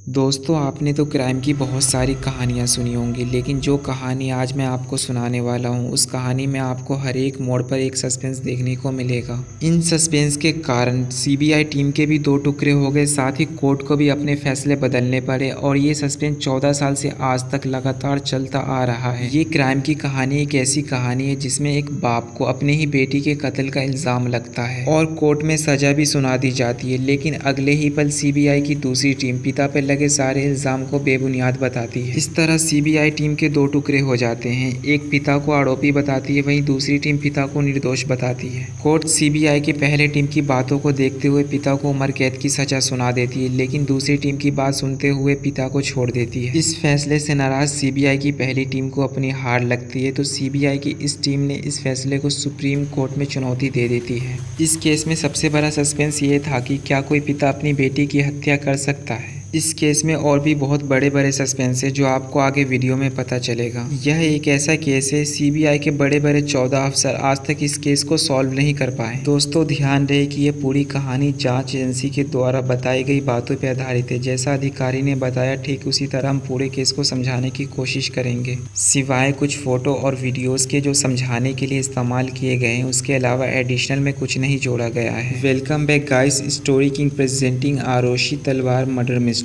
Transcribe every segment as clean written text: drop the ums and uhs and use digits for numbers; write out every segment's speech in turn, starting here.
दोस्तों, आपने तो क्राइम की बहुत सारी कहानियाँ सुनी होंगी, लेकिन जो कहानी आज मैं आपको सुनाने वाला हूँ, उस कहानी में आपको हर एक मोड़ पर एक सस्पेंस देखने को मिलेगा। इन सस्पेंस के कारण सीबीआई टीम के भी दो टुकड़े हो गए, साथ ही कोर्ट को भी अपने फैसले बदलने पड़े और ये सस्पेंस 14 साल से आज तक लगातार चलता आ रहा है। ये क्राइम की कहानी एक ऐसी कहानी है जिसमें एक बाप को अपने ही बेटी के कत्ल का इल्ज़ाम लगता है और कोर्ट में सजा भी सुना दी जाती है, लेकिन अगले ही पल सीबीआई की दूसरी टीम पिता पर लगे सारे इल्जाम को बेबुनियाद बताती है। इस तरह सीबीआई टीम के दो टुकड़े हो जाते हैं, एक पिता को आरोपी बताती है, वहीं दूसरी टीम पिता को निर्दोष बताती है। कोर्ट सीबीआई की पहले टीम की बातों को देखते हुए पिता को उम्र कैद की सजा सुना देती है, लेकिन दूसरी टीम की बात सुनते हुए पिता को छोड़ देती है। इस फैसले से नाराज सीबीआई की पहली टीम को अपनी हार लगती है, तो सीबीआई की इस टीम ने इस फैसले को सुप्रीम कोर्ट में चुनौती दे देती है। इस केस में सबसे बड़ा सस्पेंस ये था कि क्या कोई पिता अपनी बेटी की हत्या कर सकता है। इस केस में और भी बहुत बड़े बड़े सस्पेंस है जो आपको आगे वीडियो में पता चलेगा। यह एक ऐसा केस है, सीबीआई के बड़े बड़े 14 अफसर आज तक इस केस को सॉल्व नहीं कर पाए। दोस्तों, ध्यान रहे कि यह पूरी कहानी जांच एजेंसी के द्वारा बताई गई बातों पर आधारित है। जैसा अधिकारी ने बताया ठीक उसी तरह हम पूरे केस को समझाने की कोशिश करेंगे। सिवाय कुछ फोटो और वीडियोज के जो समझाने के लिए इस्तेमाल किए गए हैं, उसके अलावा एडिशनल में कुछ नहीं जोड़ा गया है। Welcome back guys, story king presenting Aarushi Talwar murder mystery.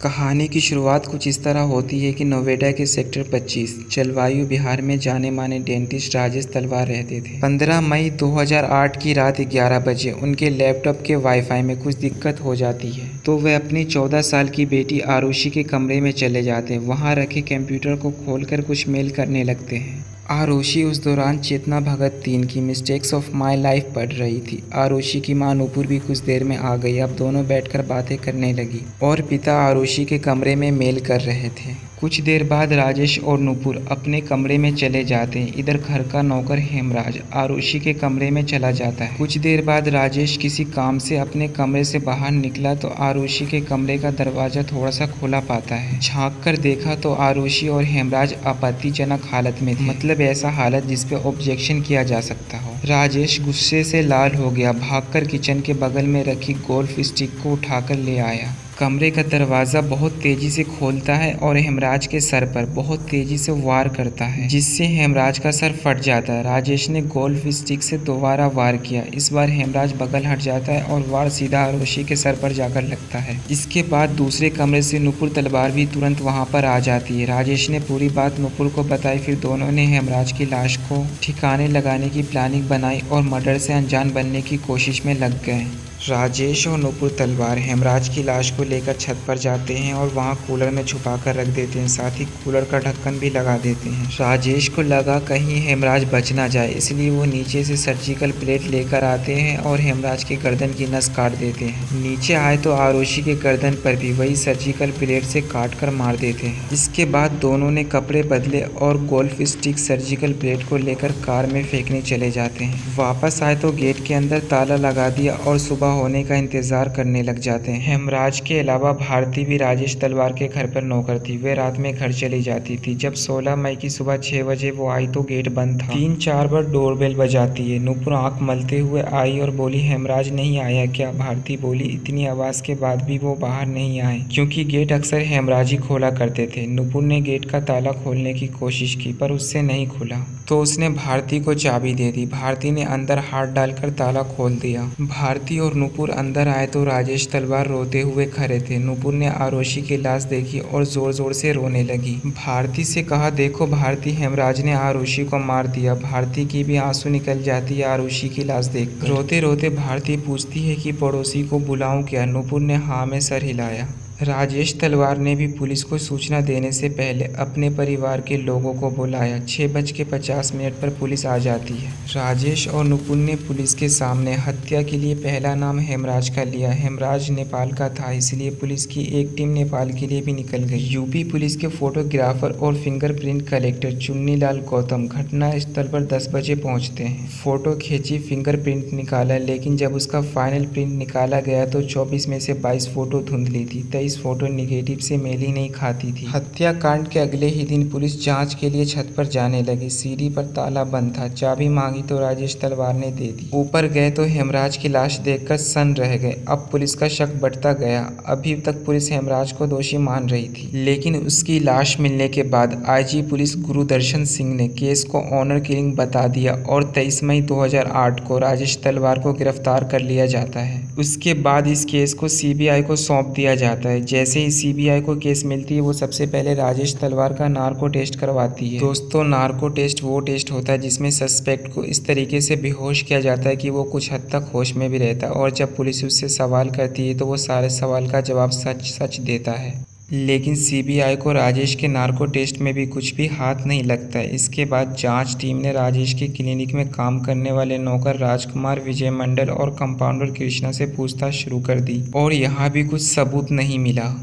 कहानी की शुरुआत कुछ इस तरह होती है कि नोएडा के सेक्टर 25 जलवायु बिहार में जाने माने डेंटिस्ट राजेश तलवार रहते थे। 15 मई 2008 की रात 11 बजे उनके लैपटॉप के वाईफाई में कुछ दिक्कत हो जाती है, तो वे अपनी 14 साल की बेटी आरुषि के कमरे में चले जाते हैं। वहां रखे कंप्यूटर को खोलकर कुछ मेल करने लगते हैं। आरुषि उस दौरान चेतना भगत 3 की मिस्टेक्स ऑफ माई लाइफ पढ़ रही थी। आरुषि की मां नूपुर भी कुछ देर में आ गई। अब दोनों बैठकर बातें करने लगी और पिता आरुषि के कमरे में मेल कर रहे थे। कुछ देर बाद राजेश और नूपुर अपने कमरे में चले जाते हैं। इधर घर का नौकर हेमराज आरुषि के कमरे में चला जाता है। कुछ देर बाद राजेश किसी काम से अपने कमरे से बाहर निकला तो आरुषि के कमरे का दरवाजा थोड़ा सा खुला पाता है। झांक कर देखा तो आरुषि और हेमराज आपत्तिजनक हालत में थे, मतलब ऐसा हालत जिसपे ऑब्जेक्शन किया जा सकता हो। राजेश गुस्से से लाल हो गया, भागकर किचन के बगल में रखी गोल्फ स्टिक को उठाकर ले आया। कमरे का दरवाज़ा बहुत तेज़ी से खोलता है और हेमराज के सर पर बहुत तेज़ी से वार करता है, जिससे हेमराज का सर फट जाता है। राजेश ने गोल्फ स्टिक से दोबारा वार किया। इस बार हेमराज बगल हट जाता है और वार सीधा आरुषि के सर पर जाकर लगता है। इसके बाद दूसरे कमरे से नूपुर तलवार भी तुरंत वहां पर आ जाती है। राजेश ने पूरी बात नूपुर को बताई। फिर दोनों ने हेमराज की लाश को ठिकाने लगाने की प्लानिंग बनाई और मर्डर से अनजान बनने की कोशिश में लग गए। राजेश और नूपुर तलवार हेमराज की लाश को लेकर छत पर जाते हैं और वहां कूलर में छुपा कर रख देते हैं, साथ ही कूलर का ढक्कन भी लगा देते हैं। राजेश को लगा कहीं हेमराज बच ना जाए, इसलिए वो नीचे से सर्जिकल प्लेट लेकर आते हैं और हेमराज की गर्दन की नस काट देते हैं। नीचे आए तो आरुषि के गर्दन पर भी वही सर्जिकल प्लेट से काट कर मार देते हैं। इसके बाद दोनों ने कपड़े बदले और गोल्फ स्टिक सर्जिकल प्लेट को लेकर कार में फेंकने चले जाते हैं। वापस आए तो गेट के अंदर ताला लगा दिया और सुबह होने का इंतजार करने लग जाते हैं। हेमराज के अलावा भारती भी राजेश तलवार के घर पर नौकर थी। वे रात में घर चली जाती थी। जब 16 मई की सुबह 6 बजे वो आई तो गेट बंद था। 3-4 बार डोरबेल बजाती है। नूपुर आंख मलते हुए आई और बोली, हेमराज नहीं आया क्या? भारती बोली, इतनी आवाज के बाद भी वो बाहर नहीं आए, क्योंकि गेट अक्सर हेमराज ही खोला करते थे। नूपुर ने गेट का ताला खोलने की कोशिश की पर उससे नहीं खुला, तो उसने भारती को चाबी दे दी। भारती ने अंदर हाथ डालकर ताला खोल दिया। भारती और नूपुर अंदर आए तो राजेश तलवार रोते हुए खड़े थे। नूपुर ने आरुषि की लाश देखी और जोर जोर से रोने लगी। भारती से कहा, देखो भारती, हेमराज ने आरुषि को मार दिया। भारती की भी आंसू निकल जाती है आरुषि की लाश देखकर। रोते रोते भारती पूछती है कि पड़ोसी को बुलाऊं क्या? नूपुर ने हाँ में सर हिलाया। राजेश तलवार ने भी पुलिस को सूचना देने से पहले अपने परिवार के लोगों को बुलाया। 6:50 पर पुलिस आ जाती है। राजेश और नूपुर ने पुलिस के सामने हत्या के लिए पहला नाम हेमराज का लिया। हेमराज नेपाल का था, इसलिए पुलिस की एक टीम नेपाल के लिए भी निकल गई। यूपी पुलिस के फोटोग्राफर और फिंगरप्रिंट कलेक्टर चुन्नीलाल गौतम घटना स्थल पर 10 बजे पहुंचते हैं। फोटो खींची, फिंगरप्रिंट निकाला, लेकिन जब उसका फाइनल प्रिंट निकाला गया तो 24 में से 22 फोटो धुंधली थी। 23 इस फोटो निगेटिव से मेल ही नहीं खाती थी। हत्याकांड के अगले ही दिन पुलिस जांच के लिए छत पर जाने लगी। सीढ़ी पर ताला बंद था। चाबी मांगी तो राजेश तलवार ने दे दी। ऊपर गए तो हेमराज की लाश देखकर सन्न रह गए। अब पुलिस का शक बढ़ता गया। अभी तक पुलिस हेमराज को दोषी मान रही थी, लेकिन उसकी लाश मिलने के बाद आईजी पुलिस गुरुदर्शन सिंह ने केस को ऑनर किलिंग बता दिया और 23 मई 2008 को राजेश तलवार को गिरफ्तार कर लिया जाता है। उसके बाद इस केस को सीबीआई को सौंप दिया जाता है। जैसे ही सीबीआई को केस मिलती है, वो सबसे पहले राजेश तलवार का नार्को टेस्ट करवाती है। दोस्तों, नार्को टेस्ट वो टेस्ट होता है जिसमें सस्पेक्ट को इस तरीके से बेहोश किया जाता है कि वो कुछ हद तक होश में भी रहता है और जब पुलिस उससे सवाल करती है तो वो सारे सवाल का जवाब सच सच देता है। लेकिन सीबीआई को राजेश के नार्को टेस्ट में भी कुछ भी हाथ नहीं लगता है। इसके बाद जांच टीम ने राजेश के क्लिनिक में काम करने वाले नौकर राजकुमार, विजय मंडल और कंपाउंडर कृष्णा से पूछताछ शुरू कर दी और यहाँ भी कुछ सबूत नहीं मिला।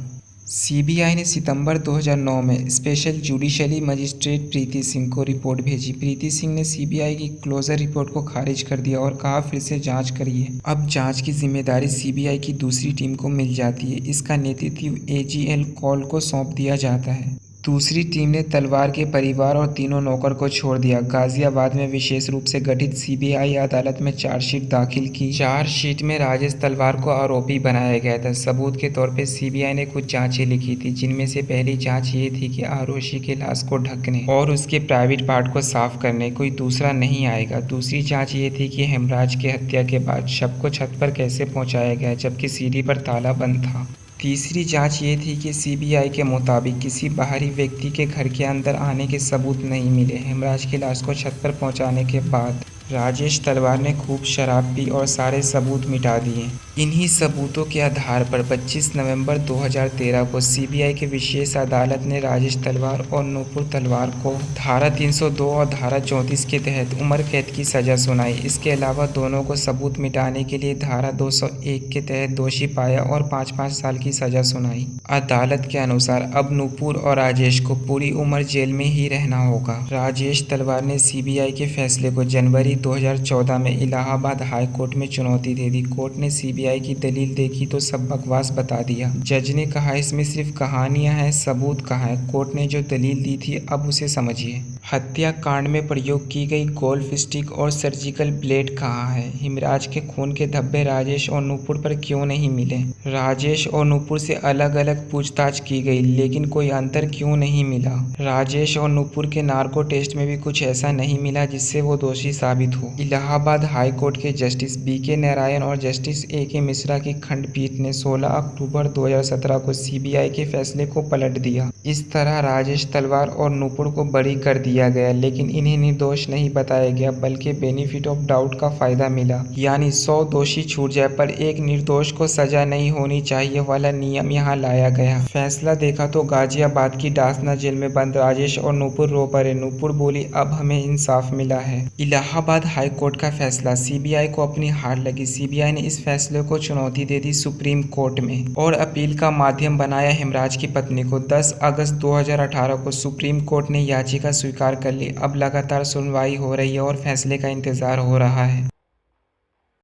सीबीआई ने सितंबर 2009 में स्पेशल जुडिशरी मजिस्ट्रेट प्रीति सिंह को रिपोर्ट भेजी। प्रीति सिंह ने सीबीआई की क्लोजर रिपोर्ट को खारिज कर दिया और कहा फिर से जांच करिए। अब जांच की जिम्मेदारी सीबीआई की दूसरी टीम को मिल जाती है। इसका नेतृत्व एजीएल कॉल को सौंप दिया जाता है। दूसरी टीम ने तलवार के परिवार और तीनों नौकर को छोड़ दिया। गाजियाबाद में विशेष रूप से गठित सीबीआई अदालत में चार्जशीट दाखिल की। चार्जशीट में राजेश तलवार को आरोपी बनाया गया था। सबूत के तौर पे सीबीआई ने कुछ जांचें लिखी थी, जिनमें से पहली जांच ये थी कि आरोपी के लाश को ढकने और उसके प्राइवेट पार्ट को साफ करने कोई दूसरा नहीं आएगा। दूसरी जाँच ये थी कि हेमराज की हत्या के बाद शव को छत पर कैसे पहुँचाया गया जबकि सीढ़ी पर ताला बंद था। तीसरी जांच ये थी कि सीबीआई के मुताबिक किसी बाहरी व्यक्ति के घर के अंदर आने के सबूत नहीं मिले। हेमराज की लाश को छत पर पहुंचाने के बाद राजेश तलवार ने खूब शराब पी और सारे सबूत मिटा दिए। इन्हीं सबूतों के आधार पर 25 नवंबर 2013 को सीबीआई के विशेष अदालत ने राजेश तलवार और नूपुर तलवार को धारा 302 और धारा 34 के तहत उम्र कैद की सजा सुनाई। इसके अलावा दोनों को सबूत मिटाने के लिए धारा 201 के तहत दोषी पाया और 5-5 साल की सजा सुनाई। अदालत के अनुसार अब नूपुर और राजेश को पूरी उम्र जेल में ही रहना होगा। राजेश तलवार ने सीबीआई के फैसले को जनवरी 2014 में इलाहाबाद हाई कोर्ट में चुनौती दे दी। कोर्ट ने सीबीआई की दलील देखी तो सब बकवास बता दिया। जज ने कहा इसमें सिर्फ कहानियां हैं, सबूत कहाँ है। कोर्ट ने जो दलील दी थी अब उसे समझिए। हत्याकांड में प्रयोग की गई गोल्फ स्टिक और सर्जिकल ब्लेड कहाँ है। हेमराज के खून के धब्बे राजेश और नूपुर पर क्यों नहीं मिले। राजेश और नूपुर से अलग अलग पूछताछ की गई लेकिन कोई अंतर क्यों नहीं मिला। राजेश और नूपुर के नार्को टेस्ट में भी कुछ ऐसा नहीं मिला जिससे वो दोषी साबित हो। इलाहाबाद हाई कोर्ट के जस्टिस बीके नारायण और जस्टिस एके मिश्रा की खंडपीठ ने 16 अक्टूबर 2017 को सीबीआई के फैसले को पलट दिया। इस तरह राजेश तलवार और नूपुर को बरी कर दिया गया, लेकिन इन्हें निर्दोष नहीं बताया गया बल्कि बेनिफिट ऑफ डाउट का फायदा मिला। यानी 100 दोषी छूट जाए पर एक निर्दोष को सजा नहीं होनी चाहिए वाला नियम यहाँ लाया गया। फैसला देखा तो गाजियाबाद की डासना जेल में बंद राजेश और नूपुर रो पड़े। नूपुर बोली अब हमें इंसाफ मिला है। इलाहाबाद हाई कोर्ट का फैसला सीबीआई को अपनी हार लगी। सीबीआई ने इस फैसले को चुनौती दे दी सुप्रीम कोर्ट में और अपील का माध्यम बनाया हेमराज की पत्नी को। 10 अगस्त 2018 को सुप्रीम कोर्ट ने याचिका स्वीकार कर ली। अब लगातार सुनवाई हो रही है और फैसले का इंतजार हो रहा है।